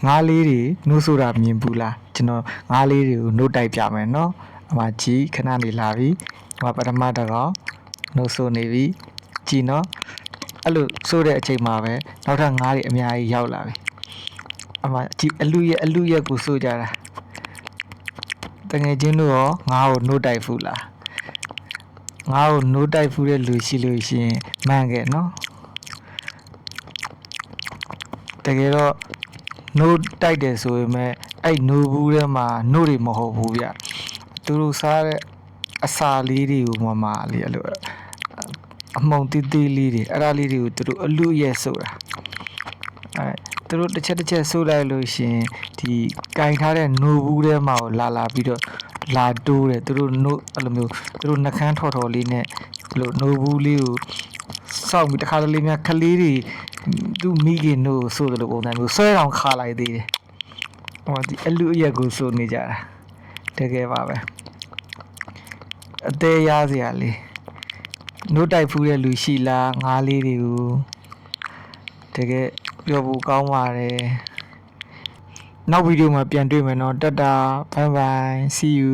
ငါးလေးတွေနှိုးဆိုတာမြင်ဘူးလားကျွန်တော်ငါးလေးတွေကိုနှုတ်တိုက်ပြမယ်နော်အမကြီးခဏနေလာပြီဟိုပထမတစ်ကောင်နှုတ်ဆိုနေပြီကြည်နော်အဲ့လိုဆိုတဲ့အချိန်မှာပဲနောက်ထပ်ငါးတွေအများကြီးရောက်လာပြီအမကြီးအလူရက်ကိုဆိုကြတာတကယ်ချင်းတို့ရောငါ့ကိုနှုတ်တိုက်ဖူးလားငါ့ကိုနှုတ်တိုက်ဖူးတဲ့လူရှိလို့ရှိရင်မှန်ခဲ့နော်တကယ်တော့နို့တိုက်တယ်ဆိုရင်မဲ့အဲ့နို့ဘူးထဲမှာနို့တွေမဟုတ်ဘူးဗျသူတို့စားတဲ့အစာလေးတွေကိုမှလေအဲ့လိုအမှုန်တီးတီးလေးတွေအဲ့ဒါလေးတွေကိုသူတို့အလူရဲ့ဆိုတာအဲ့သူတို့တစ်ချက်ဆိုးလိုက်လို့ရှင်ဒီကင်ထားတဲ့နို့ဘူးထဲမှာကိုလာပြီးတော့လာတိုးတယ်သူတို့နို့အဲ့လိုမျိုးသူတို့နှကန်းထော်လေးနဲ့အဲ့လိုနို့ဘူးလေးကိုစောက်ပြီးတခါတလေများခလေးတွေသူမိခင်တို့ဆိုတယ်လို့ပုံစံမျိုးဆွဲအောင်ခါလိုက်သေးတယ်ဟိုဒီအလူအရက်ကိုဆိုနေကြတာတကယ်ပါပဲအသေးရစရာလေးနို့တိုက်ဖူးတဲ့လူရှိလားငါးလေးတွေကိုတကယ်ပြောဖို့ကောင်းပါတယ်နောက်ဗီဒီယိုမှာပြန်တွေ့မယ်နော်တတာ bye bye see you